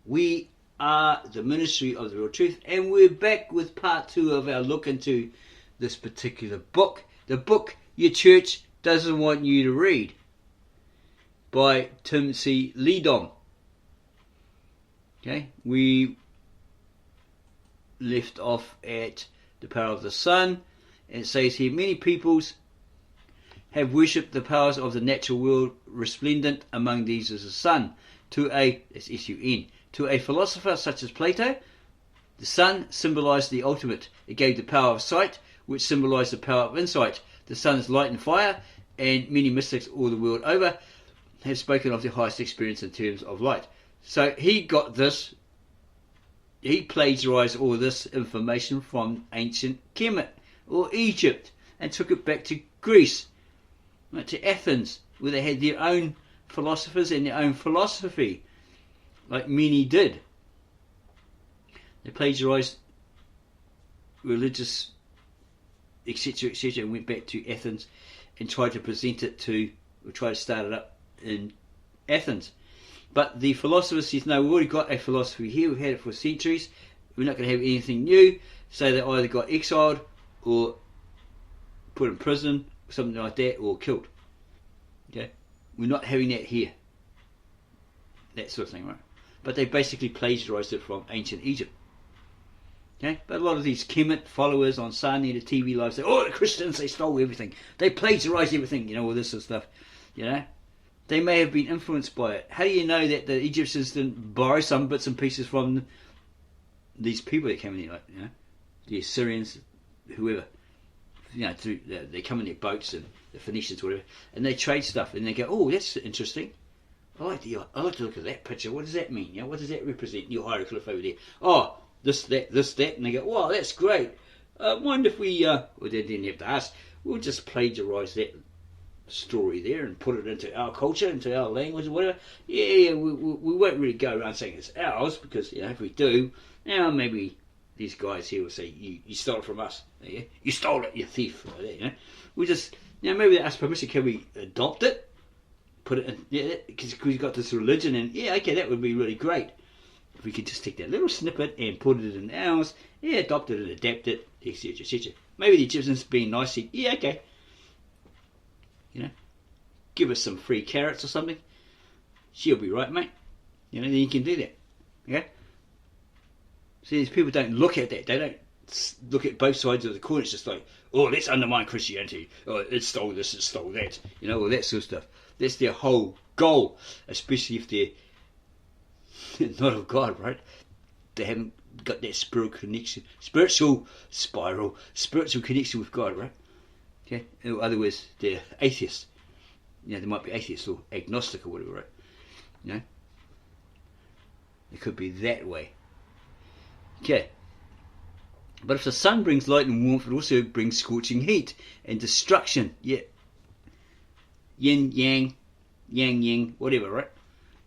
We are the Ministry of the Real Truth, and we're back with part 2 of our look into this particular book. The book your church doesn't want you to read, by Tim C. Leedom. Okay, we left off at the power of the sun, and it says here, many peoples have worshipped the powers of the natural world. Resplendent among these is the sun. That's S-U-N. To a philosopher such as Plato, the sun symbolized the ultimate. It gave the power of sight, which symbolized the power of insight. The sun is light and fire, and many mystics all the world over have spoken of the highest experience in terms of light. So he got this, he plagiarized all this information from ancient Kemet, or Egypt, and took it back to Greece, to Athens, where they had their own philosophers and their own philosophy, like many did. They plagiarized religious, etc., etc., and went back to Athens and tried to present it to, or try to start it up in Athens. But the philosophers says, no, we've already got a philosophy here, we've had it for centuries, we're not going to have anything new. So they either got exiled or put in prison, or something like that, or killed. Okay, we're not having that here. That sort of thing, right? But they basically plagiarized it from ancient Egypt. Okay, but a lot of these Kemet followers on Sunday, the TV live, say, oh, the Christians, they stole everything, they plagiarized everything, all this sort of stuff. They may have been influenced by it. How do you know that the Egyptians didn't borrow some bits and pieces from these people that came in here, like, the Assyrians, whoever? They come in their boats, and the Phoenicians, whatever, and they trade stuff, and they go, oh, that's interesting. I like to look at that picture. What does that mean? What does that represent? Your hieroglyph over there. Oh, this, that, and they go, wow, that's great. Mind if we, well, they didn't have to ask, we'll just plagiarise that story there and put it into our culture, into our language, or whatever. We won't really go around saying it's ours, because if we do, maybe these guys here will say, you stole it from us. You stole it, you thief. Like that, we just, maybe they ask permission, can we adopt it? Put it in, because we've got this religion, and okay, that would be really great if we could just take that little snippet and put it in ours, adopt it and adapt it, etc., etc. Maybe the Egyptians being nice, okay, give us some free carrots or something, she'll be right, mate. Then you can do that. Okay. See, these people don't look at that. They don't look at both sides of the coin. It's just like, oh, let's undermine Christianity. Oh, it stole this, it stole that. All that sort of stuff. That's their whole goal, especially if they're not of God, right? They haven't got that spiritual connection with God, right? Okay. In other words, they're atheists. They might be atheists or agnostic or whatever, right? It could be that way. Okay. But if the sun brings light and warmth, it also brings scorching heat and destruction. Yin, yang, yang, yin, whatever, right?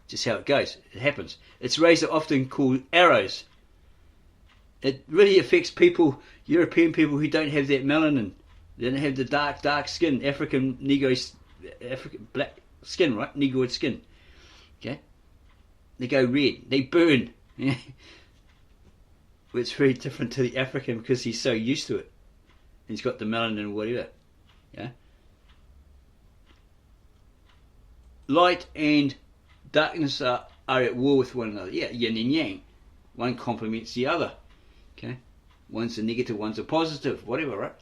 Just how it goes. It happens. Its rays are often called arrows. It really affects people, European people who don't have that melanin. They don't have the dark skin, African black skin, right? Negroid skin. Okay? They go red. They burn. It's very different to the African because he's so used to it. He's got the melanin or whatever. Light and darkness are at war with one another. Yin and yang. One complements the other. Okay? One's a negative, one's a positive, whatever, right?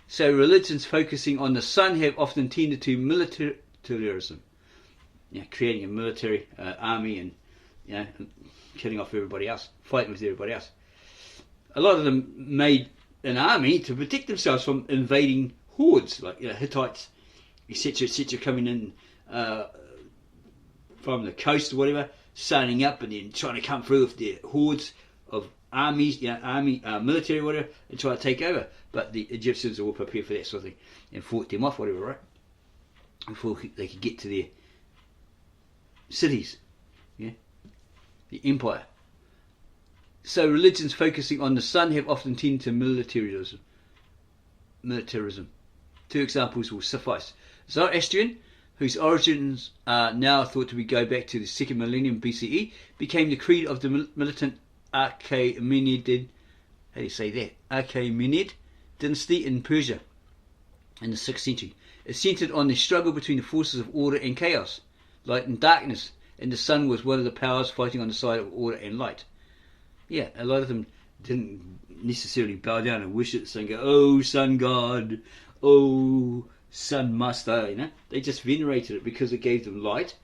So religions focusing on the sun have often tended to militarism. Creating a military army and killing off everybody else, fighting with everybody else. A lot of them made an army to protect themselves from invading hordes, like Hittites, etc., coming in from the coast or whatever, sailing up and then trying to come through with their hordes of armies, military or whatever, and try to take over. But the Egyptians were all prepared for that sort of thing and fought them off, whatever, right? Before they could get to their cities, the empire. So religions focusing on the sun have often tended to militarism. 2 examples will suffice. Zoroastrian, whose origins are now thought to go back to the 2nd millennium BCE, became the creed of the militant Achaemenid, how do you say that? Achaemenid dynasty in Persia in the 6th century. It centered on the struggle between the forces of order and chaos, light and darkness, and the sun was one of the powers fighting on the side of order and light. Yeah, a lot of them didn't necessarily bow down and worship the sun, go, oh sun god, oh sun master, you know. They just venerated it because it gave them light,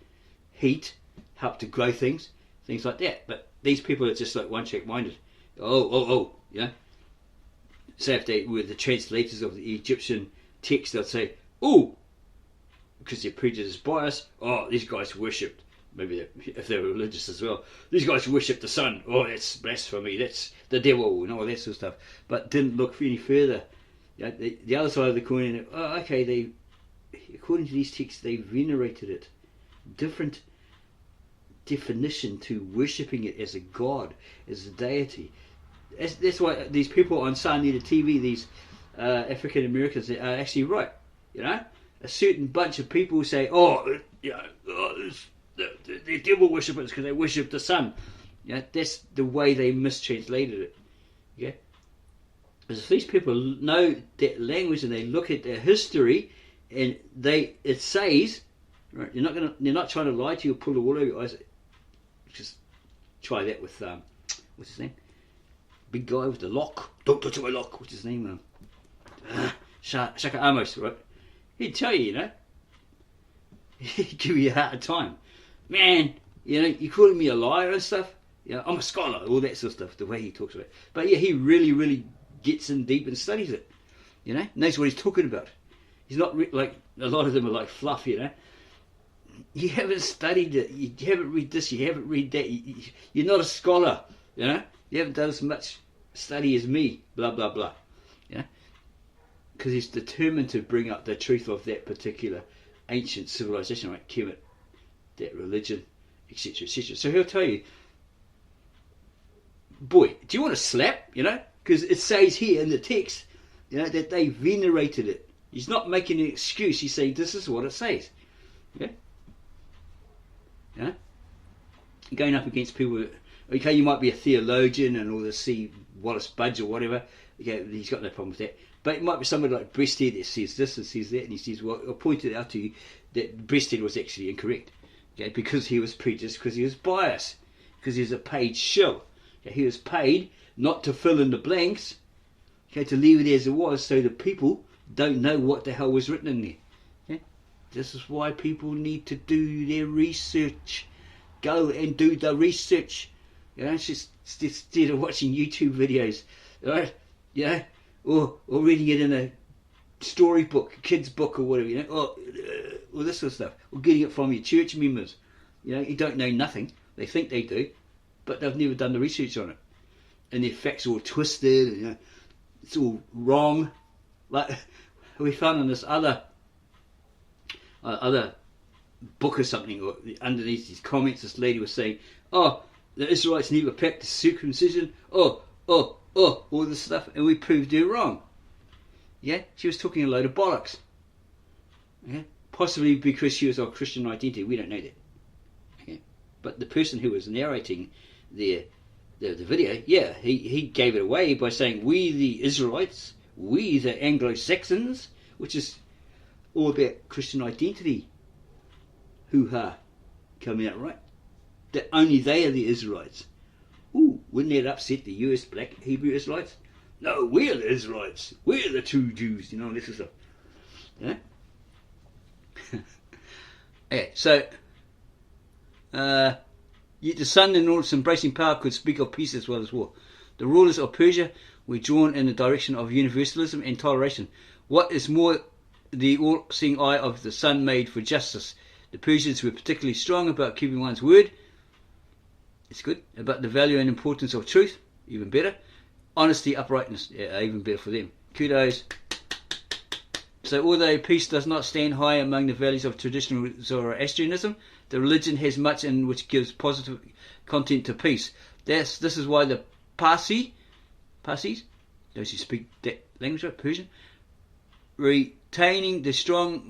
heat, helped to grow things like that. But these people are just like one-track minded. Oh, you know. So if they were the translators of the Egyptian text, they'd say, oh, because they're prejudiced bias, oh, these guys worshipped, maybe if they're religious as well, these guys worship the sun, oh, that's blasphemy, that's the devil, and all that sort of stuff. But didn't look any further. You know, the other side of the coin, oh, okay, they, according to these texts, they venerated it. Different definition to worshipping it as a god, as a deity. That's why these people on Sun Needed TV, these African Americans, are actually right. You know, a certain bunch of people say, "Oh, you know, the devil worshippers because they worship the sun." You know, that's the way they mistranslated it. Okay, because if these people know that language and they look at their history, and it says, right, they're not trying to lie to you or pull the wool over your eyes. Just try that with what's his name? Big guy with the lock. Don't touch my lock. What's his name? Shaka Amos, right? He'd tell you, you know. He'd give you a hard time. Man, you know, you're calling me a liar and stuff. You know, I'm a scholar, all that sort of stuff, the way he talks about it. But yeah, he really, really gets in deep and studies it. You know, knows what he's talking about. He's not like, a lot of them are like fluff, you know. You haven't studied it. You haven't read this. You haven't read that. You're not a scholar, you know. You haven't done as much study as me, blah, blah, blah. You know? Because he's determined to bring up the truth of that particular ancient civilization, right? Kemet, that religion, etc., etc. So he'll tell you, boy, do you want to slap, you know? Because it says here in the text, you know, that they venerated it. He's not making an excuse. He's saying this is what it says. Yeah? Yeah? Going up against people, okay, you might be a theologian and all this, see Wallace Budge or whatever. Okay, he's got no problem with that. But it might be somebody like Breasthead that says this and says that, and he says, well, I'll point it out to you that Breasthead was actually incorrect. Okay, because he was prejudiced, because he was biased, because he was a paid shill. Okay, he was paid not to fill in the blanks, okay, to leave it as it was, so the people don't know what the hell was written in there. Okay? This is why people need to do their research. Go and do the research. You know, it's just instead of watching YouTube videos, right? You know, or reading it in a storybook, a kid's book or whatever, you know, or this sort of stuff, or getting it from your church members. You know, you don't know nothing. They think they do, but they've never done the research on it, and their facts are all twisted. And, you know, it's all wrong. Like we found in this other book or something, or underneath these comments, this lady was saying, "Oh, the Israelites never practiced circumcision." All this stuff, and we proved her wrong. Yeah, she was talking a load of bollocks. Yeah, possibly because she was of Christian identity. We don't know that. Okay, but the person who was narrating the video, yeah, he gave it away by saying, "We the Israelites, we the Anglo-Saxons," which is all about Christian identity. Hoo-ha, coming out right. That only they are the Israelites. Ooh, wouldn't that upset the US black Hebrew Israelites? No, we're the Israelites. We're the true Jews. You know, this is stuff. Yeah? Okay, so, yet the sun in all its embracing power could speak of peace as well as war. The rulers of Persia were drawn in the direction of universalism and toleration. What is more, the all-seeing eye of the sun made for justice. The Persians were particularly strong about keeping one's word. It's good. About the value and importance of truth. Even better. Honesty, uprightness. Yeah, even better for them. Kudos. So although peace does not stand high among the values of traditional Zoroastrianism, the religion has much in which gives positive content to peace. This is why the Parsis, those who speak that language, right, Persian, retaining the strong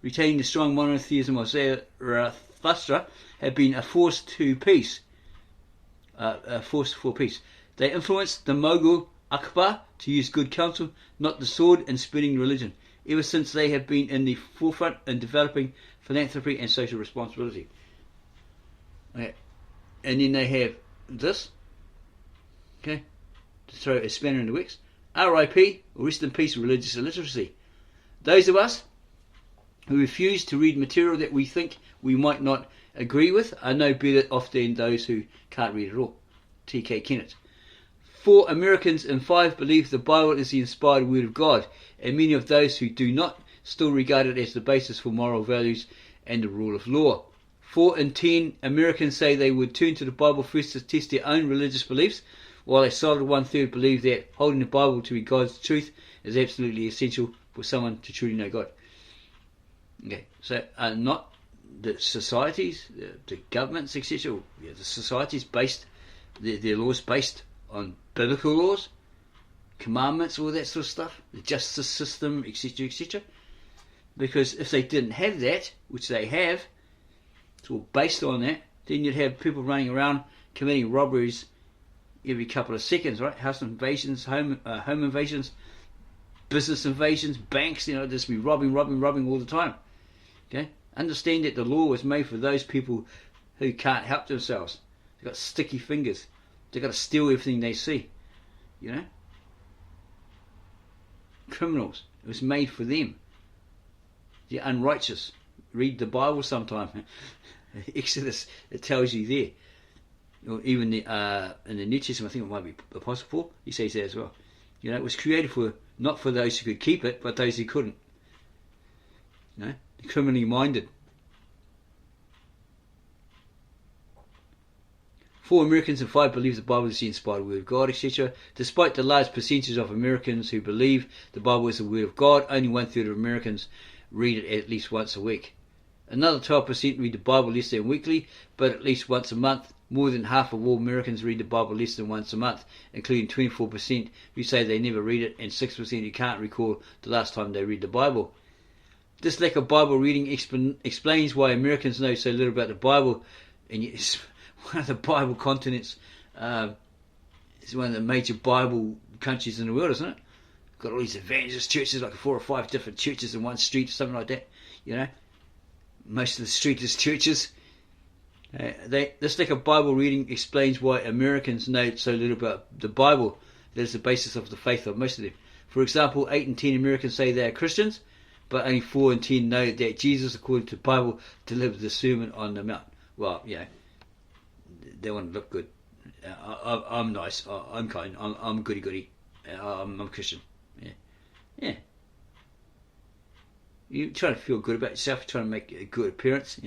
retaining the strong monotheism of Zarathustra, have been a force to peace. A force for peace. They influenced the Mughal Akbar to use good counsel, not the sword, in spreading religion. Ever since, they have been in the forefront in developing philanthropy and social responsibility. Okay. And then they have this, okay, to throw a spanner in the works. RIP, or rest in peace, religious illiteracy. Those of us who refuse to read material that we think we might not agree with are no better off than those who can't read at all. T.K. Kennett. 4 Americans in 5 believe the Bible is the inspired word of God, and many of those who do not still regard it as the basis for moral values and the rule of law. 4 in 10 Americans say they would turn to the Bible first to test their own religious beliefs, while a solid 1/3 believe that holding the Bible to be God's truth is absolutely essential for someone to truly know God. Okay, so not the societies, the governments, etc. Yeah, the societies based, their laws based on biblical laws, commandments, all that sort of stuff, the justice system, etc., etc. Because if they didn't have that, which they have, it's all based on that, then you'd have people running around committing robberies every couple of seconds, right? House invasions, home invasions, business invasions, banks, just be robbing all the time. Okay? Understand that the law was made for those people who can't help themselves. They've got sticky fingers. They've got to steal everything they see. Criminals. It was made for them. The unrighteous. Read the Bible sometime. Exodus, it tells you there. Or even in the New Testament, I think it might be Apostle Paul, he says that as well. It was created for not for those who could keep it, but those who couldn't. Criminally minded. 4 Americans in 5 believe the Bible is the inspired word of God, etc. Despite the large percentage of Americans who believe the Bible is the word of God, only 1/3 of Americans read it at least once a week. Another 12% read the Bible less than weekly, but at least once a month. More than half of all Americans read the Bible less than once a month, including 24% who say they never read it, and 6% who can't recall the last time they read the Bible. This lack of Bible reading explains why Americans know so little about the Bible, and yet it's one of the Bible continents. It's one of the major Bible countries in the world, isn't it? Got all these evangelist churches, like 4 or 5 different churches in one street, something like that. Most of the street is churches. This lack of Bible reading explains why Americans know so little about the Bible. That is the basis of the faith of most of them. For example, 8 in 10 Americans say they are Christians, but only 4 in 10 know that Jesus, according to the Bible, delivered the Sermon on the Mount. Well, they want to look good. I'm nice. I'm kind. I'm goody-goody. I'm a Christian. Yeah. You're trying to feel good about yourself. You're trying to make a good appearance,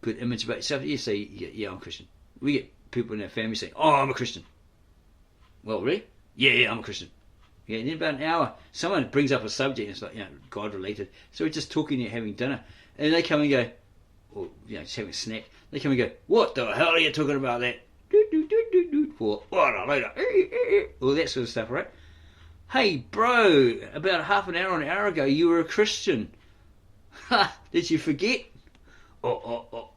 good image about yourself. You say, yeah, I'm a Christian. We get people in our family saying, oh, I'm a Christian. Well, really? Yeah, I'm a Christian. Yeah, and in about an hour, someone brings up a subject, and it's like, God-related. So we're just talking and having dinner. And they come and go, or, just having a snack. They come and go, what the hell are you talking about that? For what a load of... all that sort of stuff, right? Hey, bro, about half an hour ago, you were a Christian. Ha! Did you forget? Oh.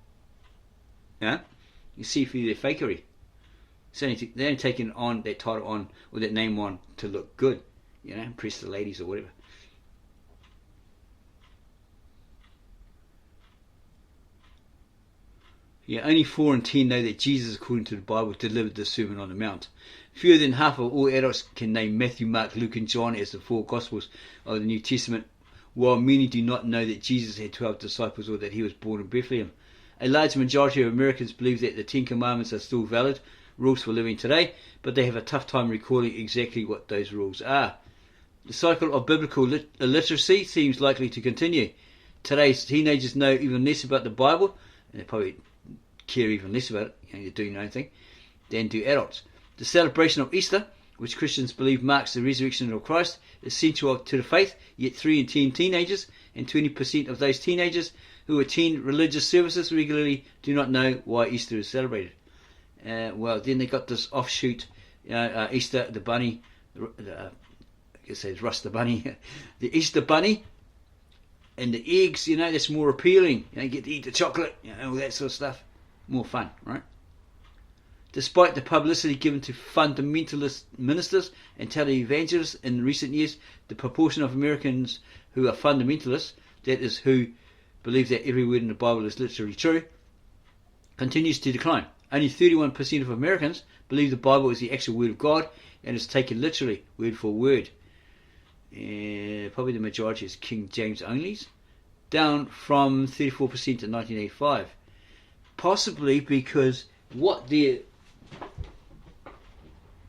Yeah? You see through their fakery. They're only taking on that title on, or that name on, to look good. Impress the ladies or whatever. Only 4 in 10 know that Jesus, according to the Bible, delivered the Sermon on the Mount. Fewer than half of all adults can name Matthew, Mark, Luke and John as the 4 Gospels of the New Testament, while many do not know that Jesus had 12 disciples or that he was born in Bethlehem. A large majority of Americans believe that the 10 Commandments are still valid rules for living today, but they have a tough time recalling exactly what those rules are. The cycle of biblical illiteracy seems likely to continue. Today's teenagers know even less about the Bible, and they probably care even less about it, they're doing their own thing, than do adults. The celebration of Easter, which Christians believe marks the resurrection of Christ, is central to the faith, yet 3 in 10 teenagers and 20% of those teenagers who attend religious services regularly do not know why Easter is celebrated. Well, then they got this offshoot, Easter, the bunny, I guess it's Russ the bunny, the Easter bunny, and the eggs, that's more appealing. You get to eat the chocolate, all that sort of stuff. More fun, right? Despite the publicity given to fundamentalist ministers and televangelists in recent years, the proportion of Americans who are fundamentalists, that is, who believe that every word in the Bible is literally true, continues to decline. Only 31% of Americans believe the Bible is the actual word of God and is taken literally, word for word. Probably the majority is King James onlys, down from 34% in 1985. Possibly because what they're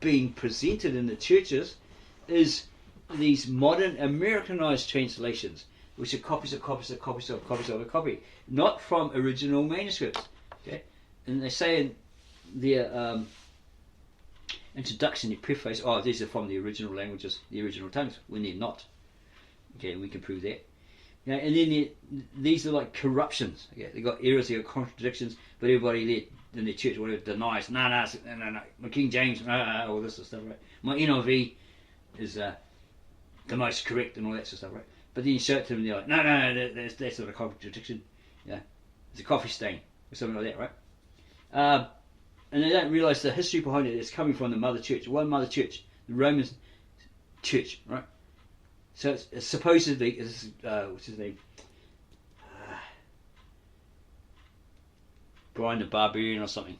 being presented in the churches is these modern Americanized translations, which are copies of a copy, not from original manuscripts. Okay, and they say in their introduction, the preface, these are from the original languages, the original tongues, when they're not. Okay, we can prove that. And then these are like corruptions. Okay, they got errors, they got contradictions, but everybody there in the church, whatever, denies. No, my King James, all this sort of stuff, right? My NIV is the most correct and all that sort of stuff, right? But then you show it to them, and they're like, no, that's not a contradiction. It's a coffee stain or something like that, right? And they don't realise the history behind it is coming from the mother church, one mother church, the Roman church, right? So it's supposedly, what's his name? Brian the Barbarian or something.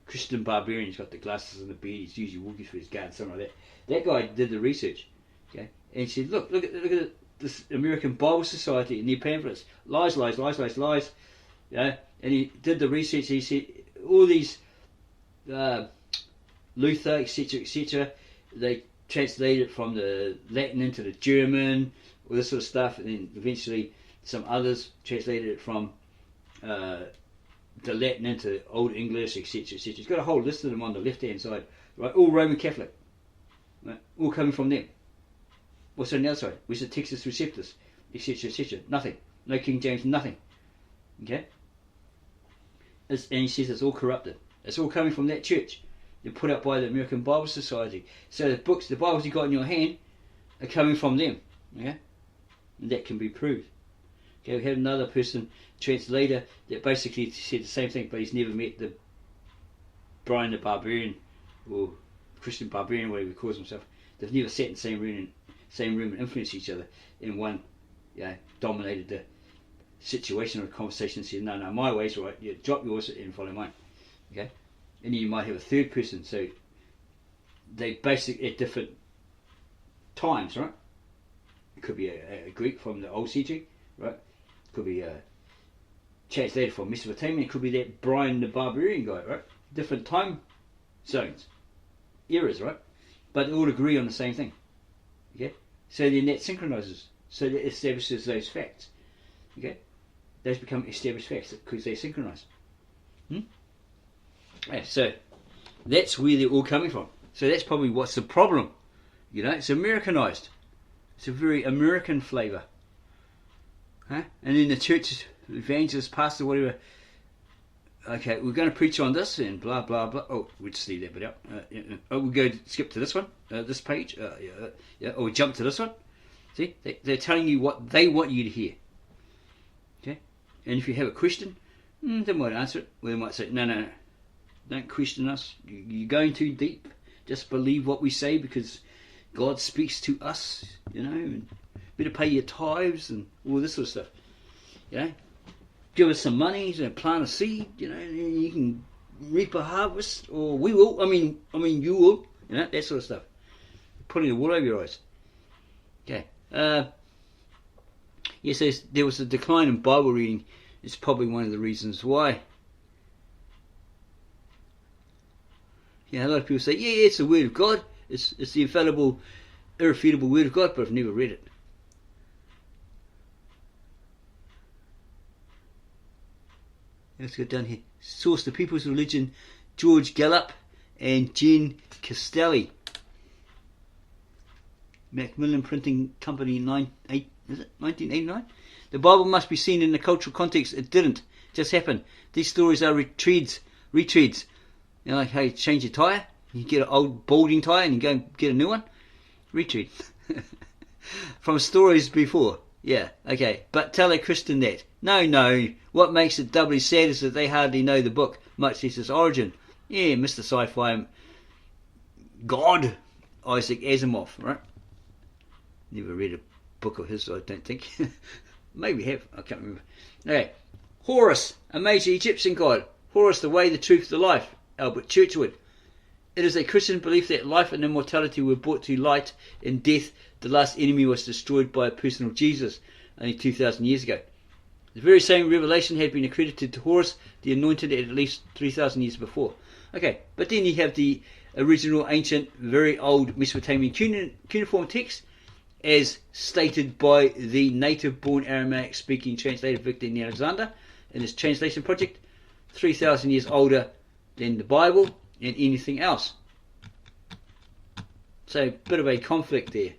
Christian Barbarian, he's got the glasses and the beard, he's usually walking through his garden, something like that. That guy did the research, okay? And he said, look at this American Bible Society and their pamphlets. Lies. And he did the research, he said, all these Luther, etc., they translated from the Latin into the German, all this sort of stuff, and then eventually some others translated it from the Latin into Old English, etc., etc. It's got a whole list of them on the left-hand side, right? All Roman Catholic, right? All coming from them. What's on the other side? Where's the Textus Receptus, etc., etc.? Nothing. No King James, nothing. Okay? And he says it's all corrupted. It's all coming from that church. They're put up by the American Bible Society. So the books, the Bibles you got in your hand, are coming from them. Yeah? And that can be proved. Okay, we had another person, translator, that basically said the same thing, but he's never met the Brian the Barbarian, or Christian Barbarian, whatever he calls himself. They've never sat in the same room and influenced each other. And one dominated the situation or the conversation and said, no, my way's right, drop yours and follow mine. Okay? And then you might have a third person, so they basically at different times, right? It could be a Greek from the Old Century, right? It could be a translator from Mesopotamia. It could be that Brian the Barbarian guy, right? Different time zones, eras, right? But they all agree on the same thing. Okay? So then that synchronizes. So that establishes those facts. Okay? Those become established facts because they synchronize. So that's where they're all coming from. So that's probably what's the problem. It's Americanized. It's a very American flavour. And then the church evangelist, pastor, whatever, okay, we're going to preach on this and blah blah blah. Oh, we'll just leave that bit out. We'll go skip to this one, this page. Or we jump to this one. See, they're telling you what they want you to hear. Okay, and if you have a question, they might answer it. Or they might say, no, don't question us. You're going too deep. Just believe what we say because God speaks to us. And better pay your tithes and all this sort of stuff. Give us some money to plant a seed. And you can reap a harvest, or we will. I mean, you will. That sort of stuff. Putting the wool over your eyes. Okay. Says there was a decline in Bible reading. It's probably one of the reasons why. A lot of people say, it's the Word of God. It's the infallible, irrefutable Word of God, but I've never read it. Let's go down here. Source: The People's Religion, George Gallup and Jen Castelli. Macmillan Printing Company, 1989? The Bible must be seen in a cultural context. It didn't just happen. These stories are retreads. Like, hey, change your tyre. You get an old balding tyre and you go and get a new one. Retread. From stories before. Yeah, okay. But tell a Christian that. No. What makes it doubly sad is that they hardly know the book, much less its origin. Yeah, Mr. Sci-Fi God, Isaac Asimov, right? Never read a book of his, I don't think. Maybe have, I can't remember. Okay. Horus, a major Egyptian god. Horus, the way, the truth, the life. Albert Churchwood. It is a Christian belief that life and immortality were brought to light in death. The last enemy was destroyed by a personal Jesus only 2,000 years ago. The very same revelation had been accredited to Horus, the anointed, at least 3,000 years before. Okay, but then you have the original, ancient, very old Mesopotamian cuneiform text, as stated by the native-born Aramaic-speaking translator Victor Alexander in his translation project, 3,000 years older than the Bible and anything else. So, a bit of a conflict there.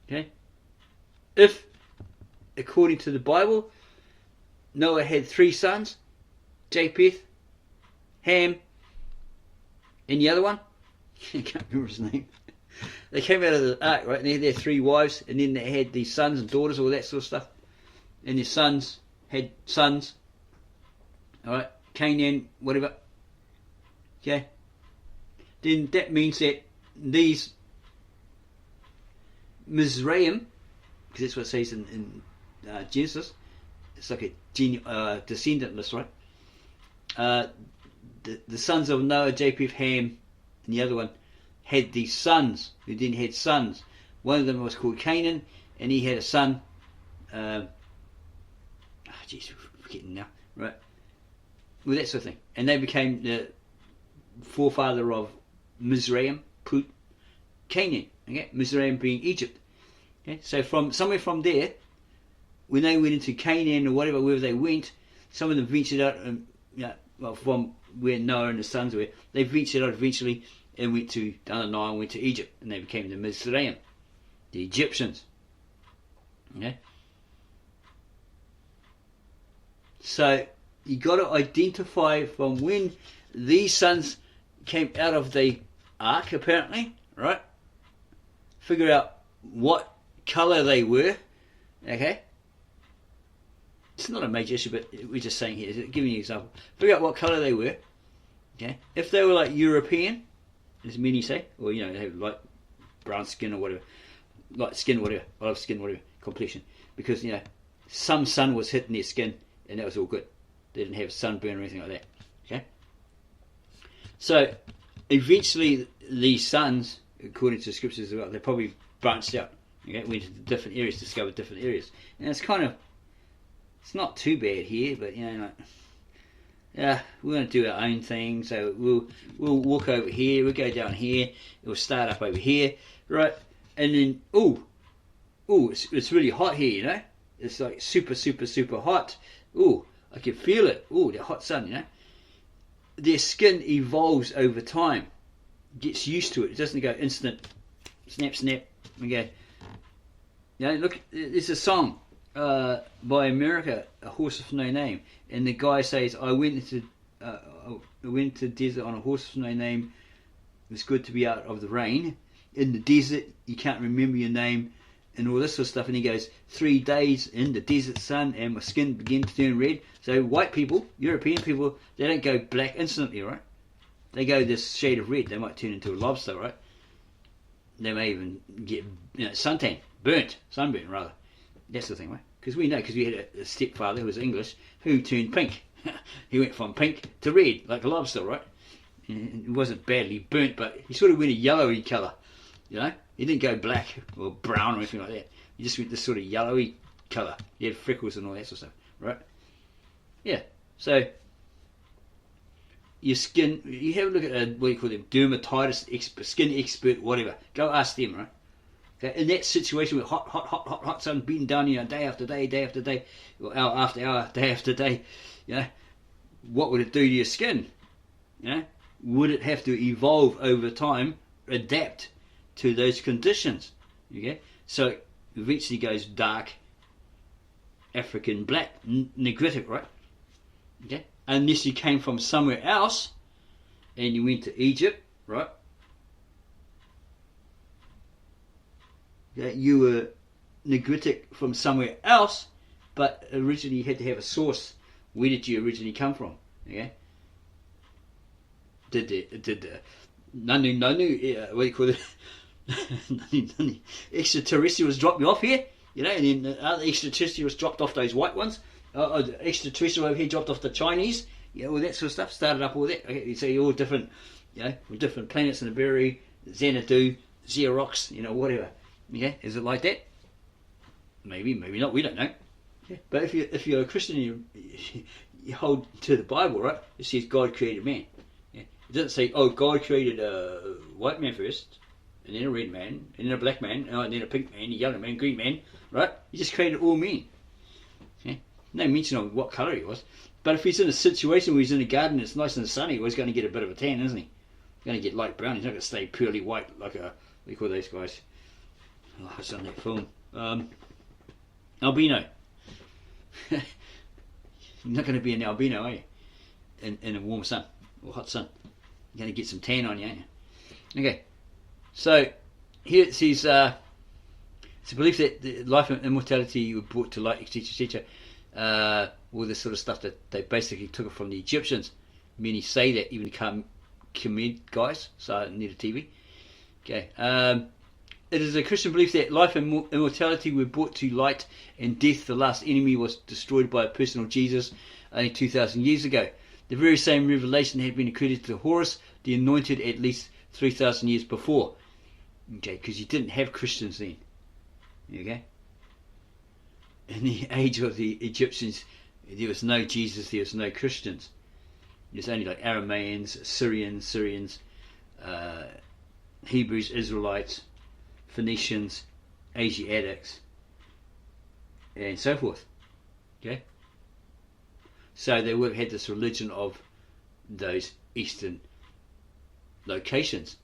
Okay? If, according to the Bible, Noah had 3 sons, Japheth, Ham, and the other one, I can't remember his name. They came out of the ark, right, and they had their 3 wives, and then they had these sons and daughters, all that sort of stuff. And their sons had sons, alright, Canaan, whatever. Okay? Then that means that these Mizraim, because that's what it says in Genesis, it's like a descendant list, right? The sons of Noah, Japheth, Ham, and the other one had these sons who then had sons. One of them was called Canaan, and he had a son. We're forgetting now, right? Well, that sort of thing, and they became the forefather of Mizraim, Put, Canaan. Okay, Mizraim being Egypt. Okay, so from somewhere from there, when they went into Canaan or wherever they went, some of them ventured out, and from where Noah and the sons were, they ventured out eventually and went to down the Nile and went to Egypt, and they became the Mizraim, the Egyptians. Okay, so you got to identify from when these sons came out of the ark, apparently, right? Figure out what colour they were. Okay, it's not a major issue, but we're just saying here, giving you an example. Figure out what colour they were. Okay, if they were like European, as many say, or they have like brown skin or whatever, light skin, whatever, olive skin, whatever, complexion, because some sun was hitting their skin, and that was all good. They didn't have sunburn or anything like that. Okay, so eventually these sons, according to the scriptures as well, they probably branched out. Okay, went to different areas, discovered different areas, and it's not too bad here, but yeah, we're going to do our own thing. So we'll walk over here, we'll go down here, we'll start up over here, right? And then it's really hot here, It's like super hot. I can feel it. The hot sun, Their skin evolves over time, gets used to it. It doesn't go instant, snap, and go. Look, there's a song by America, A Horse with No Name, and the guy says, I went into the desert on a horse with no name. It was good to be out of the rain. In the desert, you can't remember your name, and all this sort of stuff. And he goes, 3 days in the desert sun, and my skin began to turn red. So white people, European people, they don't go black instantly, right? They go this shade of red. They might turn into a lobster, right? They may even get sunburnt rather. That's the thing, right? Because we know, because we had a stepfather who was English who turned pink. He went from pink to red, like a lobster, right? And it wasn't badly burnt, but he sort of went a yellowy colour. He didn't go black or brown or anything like that. He just went this sort of yellowy colour. He had freckles and all that sort of stuff, right? Yeah. So your skin, you have a look at what do you call them, dermatitis expert, skin expert, whatever. Go ask them, right? Okay, in that situation with hot sun beating down day after day, or hour after hour, day after day, what would it do to your skin? Would it have to evolve over time, adapt to those conditions? Okay, so it eventually goes dark, African black, negritic, right? Okay, unless you came from somewhere else and you went to Egypt, right? you were Negritic from somewhere else, but originally you had to have a source. Where did you originally come from? Okay. Did the nanu, what do you call it? nanu, extraterrestrials dropped me off here, and then other extraterrestrials dropped off those white ones. The extraterrestrial over here dropped off the Chinese, all that sort of stuff. Started up all that. Okay, so you're all different, from different planets in the Berry, Xanadu, Xerox, whatever. Okay, is it like that? Maybe not. We don't know. Yeah. But if you're a Christian, you hold to the Bible, right? It says God created man. Yeah. It doesn't say, God created a white man first, and then a red man, and then a black man, and then a pink man, a yellow man, green man, right? He just created all men. Yeah. No mention of what colour he was. But if he's in a situation where he's in a garden, it's nice and sunny, well, he's going to get a bit of a tan, isn't he? He's going to get light brown. He's not going to stay purely white like what do you call those guys? Oh, it's on that film. Albino. You're not going to be an albino, are you? In a warm sun or hot sun. You're going to get some tan on you, aren't you? Okay. So here it says it's a belief that life and immortality were brought to light, etc., etc. All this sort of stuff that they basically took it from the Egyptians. Many say that, even Khmer guys, so I need a TV. Okay. It is a Christian belief that life and immortality were brought to light, and death, the last enemy, was destroyed by a personal Jesus only 2,000 years ago. The very same revelation had been accredited to Horus, the anointed, at least 3,000 years before. Okay, because you didn't have Christians then. Okay? In the age of the Egyptians, there was no Jesus, there was no Christians. There's only like Aramaeans, Syrians, Hebrews, Israelites, Phoenicians, Asiatics, and so forth. Okay? So they would have had this religion of those eastern locations.